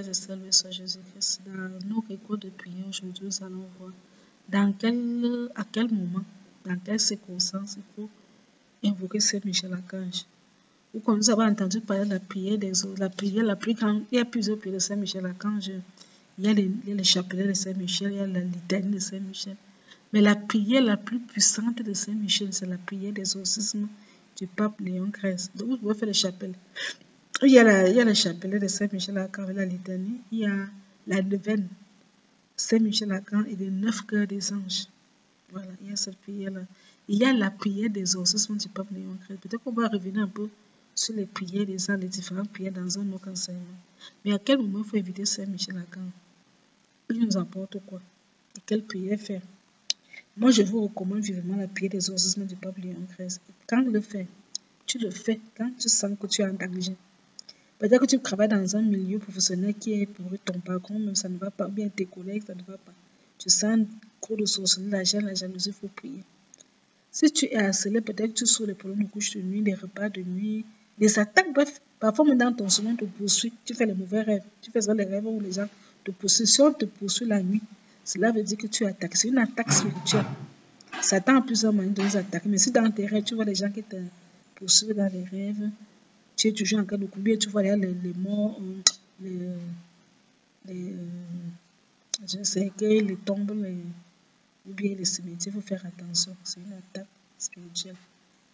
Je salue soit Jésus-Christ. Dans nos récords de prière aujourd'hui, nous allons voir à quel moment, dans quelles circonstances il faut invoquer Saint Michel Archange. Ou comme nous avons entendu parler de la prière des autres, la prière la plus grande, il y a plusieurs prières de Saint Michel Archange. Il y a les chapelets de Saint Michel, il y a la litanie de Saint Michel. Mais la prière la plus puissante de Saint Michel, c'est la prière d'exorcisme du pape Léon XIII. Donc vous pouvez faire les chapelles. Il y a le chapelet de Saint Michel Archange, la litanie, il y a la neuvaine Saint Michel Archange et les 9 cœurs des anges. Voilà, il y a cette prière-là. Il y a la prière d'exorcisme du pape Léon XIII. Peut-être qu'on va revenir un peu sur les prières des anges, les différentes prières dans un autre enseignement. Mais à quel moment il faut éviter Saint Michel Archange? Il nous apporte quoi? Et quelle prière faire? Moi, je vous recommande vivement la prière d'exorcisme du pape Léon XIII. Quand tu le fais quand tu sens que tu es en danger. Peut-être que tu travailles dans un milieu professionnel qui est pour ton patron, même ça ne va pas, bien tes collègues, ça ne va pas. Tu sens trop de sorcellerie, la jalousie, il faut prier. Si tu es harcelé, peut-être que tu souffres des problèmes de couche de nuit, des repas de nuit, des attaques, bref, parfois même dans ton sommeil, on te poursuit, tu fais les mauvais rêves, tu fais ça les rêves où les gens te poursuivent. Si on te poursuit la nuit, cela veut dire que tu es attaqué. C'est une attaque spirituelle. Satan a plusieurs moyens de nous attaquer, mais si dans tes rêves, tu vois les gens qui te poursuivent dans les rêves, tu es toujours en train de courir, tu vois les morts, je ne sais que les tombes, ou bien les cimetières, il faut faire attention. C'est une attaque spirituelle.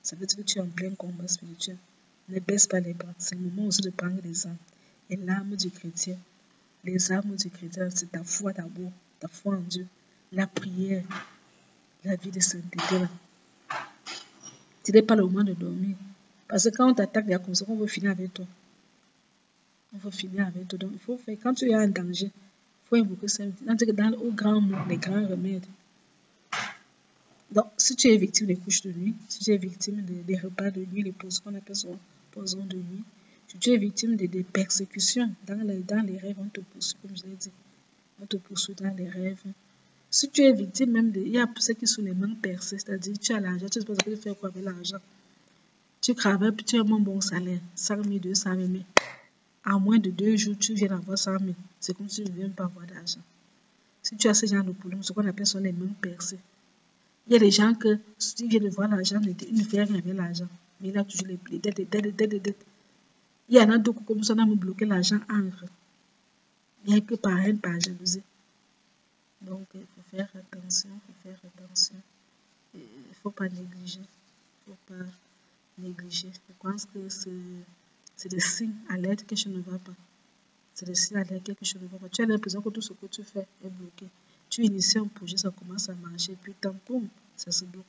Ça veut dire que tu es en plein combat spirituel. Ne baisse pas les bras. C'est le moment aussi de prendre les armes. Et l'arme du chrétien, les armes du chrétien, c'est ta foi d'abord, ta foi en Dieu, la prière, la vie de sainteté. Ce n'est pas le moment de dormir. Parce que quand on t'attaque, il y a comme ça qu'on veut finir avec toi. On veut finir avec toi. Donc, il faut faire, quand tu es en danger, il faut invoquer ça. Au grand mot, les grands remèdes. Donc, si tu es victime des couches de nuit, si tu es victime des repas de nuit, les pauses qu'on appelle poisons de nuit, si tu es victime des persécutions dans les rêves, on te poursuit, comme je l'ai dit. On te poursuit dans les rêves. Si tu es victime même il y a ceux qui sont les mains percées, c'est-à-dire tu as l'argent, tu ne sais pas faire quoi avec l'argent. Tu travailles, puis tu as un bon salaire, 100 000, 200 000, mais en moins de 2 jours, tu viens d'avoir 100 000. C'est comme si tu ne viens pas avoir d'argent. Si tu as ce genre de problème, ce qu'on appelle sont les mains percées. Il y a des gens que, si tu viens de voir l'argent, il ne fait rien avec l'argent. Mais il a toujours les dettes. Il y en a d'autres comme ça, on a bloqué l'argent entre. Bien que par haine, par jalousie. Donc, il faut faire attention, Il ne faut pas négliger. Je pense que c'est des signes à l'aide que je ne vais pas. C'est des signes à l'aide que je ne vais pas. Tu as l'impression que tout ce que tu fais est bloqué. Tu inities un projet, ça commence à marcher, puis tant boum, ça se bloque.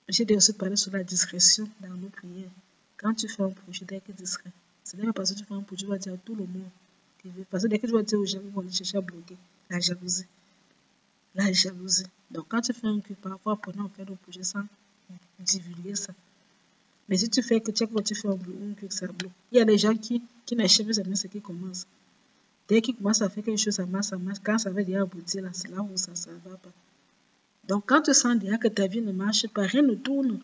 J'ai aussi parlé sur la discrétion dans nos prières. Quand tu fais un projet, dès que discret, ce n'est pas parce que tu fais un projet, tu vas dire à tout le monde. Parce que dès que tu vas dire aux gens, ils vont aller chercher à bloquer. La jalousie. Donc, quand tu fais un culte, parfois, pendant faire le projet sans divulguer ça. Mais si tu fais que chaque fois tu fais un culte, ça bloque. Il y a des gens qui n'achèvent jamais ce qui commence. Dès qu'ils commencent à faire quelque chose, ça marche. Quand ça va déjà aboutir, là, c'est là où ça ne va pas. Donc, quand tu sens déjà que ta vie ne marche pas, rien ne tourne.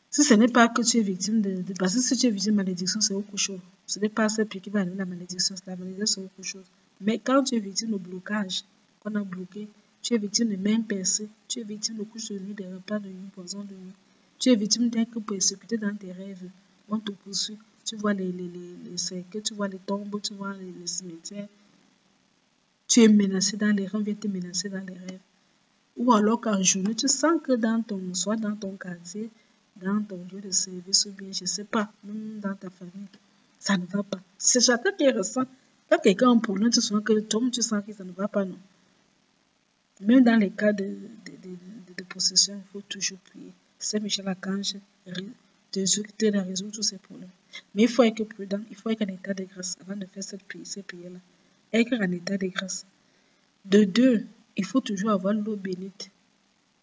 Si ce n'est pas que tu es victime parce que si tu es victime de malédiction, c'est autre chose. Ce n'est pas ça qui va amener la malédiction, c'est la malédiction, c'est autre chose. Mais quand tu es victime de blocage, qu'on a bloqué, tu es victime de mains percées, tu es victime de couches de nuit, de repas de nuit, poison de nuit, tu es victime d'être persécuté dans tes rêves, on te poursuit, tu vois les cercles, tu vois les tombes, tu vois les cimetières, tu es menacé dans les rêves, on vient te menacer dans les rêves. Ou alors qu'en journée, tu sens que soit dans ton quartier, dans ton lieu de service, ou bien, je ne sais pas, même dans ta famille, ça ne va pas. C'est chacun qui ressent. Quand quelqu'un a un problème, tu sens que tu sens que ça ne va pas, non. Même dans les cas de possession, il faut toujours prier. Saint Michel Archange t'aide à résoudre tous ces problèmes. Mais il faut être prudent, il faut être en état de grâce avant de faire cette prière-là. Être en état de grâce. De deux, il faut toujours avoir l'eau bénite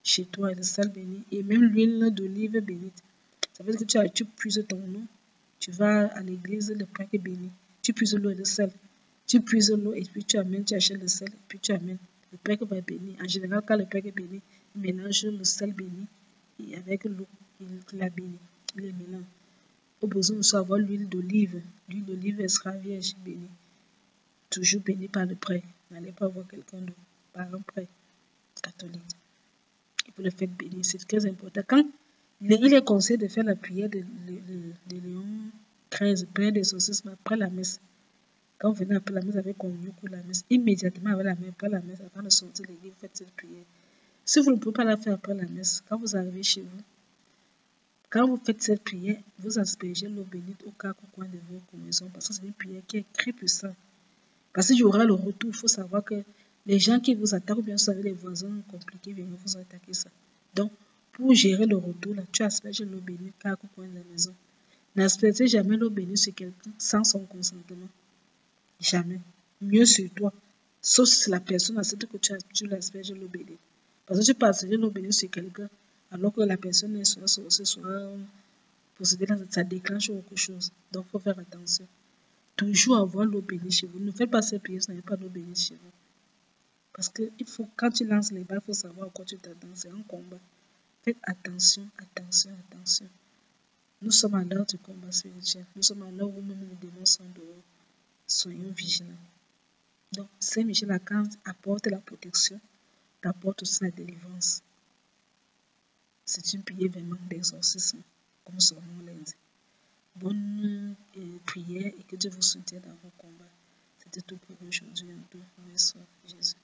chez toi, le sel béni, et même l'huile d'olive bénite. Ça veut dire que tu puises ton eau, tu vas à l'église, le pain est béni. Tu puises l'eau et le sel. Tu puises l'eau et puis tu achètes le sel, et puis tu amènes. Le pain va être béni. En général, quand le pain est béni, il mélange le sel béni et avec l'eau qu'il a béni. Il les mélange. Au besoin de savoir l'huile d'olive. L'huile d'olive sera vierge bénie. toujours béni par le prêtre. N'allez pas voir quelqu'un d'autre, par un prêtre catholique. Et vous le faites bénir, c'est très important. Quand il est conseillé de faire la prière de Léon XIII, prière d'exorcisme après la messe. Quand vous venez après la messe avec communion pour la messe, immédiatement après la messe, avant de sortir de l'église, vous faites cette prière. Si vous ne pouvez pas la faire après la messe, quand vous arrivez chez vous, quand vous faites cette prière, vous aspergez l'eau bénite au coin de vos maisons, parce que c'est une prière qui est très puissante. Parce qu'il y aura le retour, il faut savoir que les gens qui vous attaquent, ou bien vous savez, les voisins compliqués viennent vous attaquer ça. Donc, pour gérer le retour, là, tu asperges l'eau bénite au coin de la maison. N'aspergez jamais l'eau bénite sur quelqu'un sans son consentement. Jamais. Mieux sur toi. Sauf si la personne accepte que tu l'asperges l'eau bénite. Parce que tu peux asperger l'eau bénite sur quelqu'un alors que la personne est soit possédée, ça déclenche quelque chose. Donc, il faut faire attention. Toujours avoir l'eau bénite chez vous. Ne faites pas ces prières si vous n'avez pas d'eau bénite chez vous. Parce que quand tu lances les balles, il faut savoir à quoi tu t'attends. C'est un combat. Faites attention, attention, attention. Nous sommes à l'heure du combat spirituel. Nous sommes à l'heure où même les démons sont dehors. Soyons vigilants. Donc, Saint Michel Archange apporte la protection, apporte aussi la délivrance. C'est une prière vraiment d'exorcisme, comme son nom l'indique. Bonne prière et que Dieu vous soutienne dans vos combats. C'était tout pour aujourd'hui. En tout, Jésus.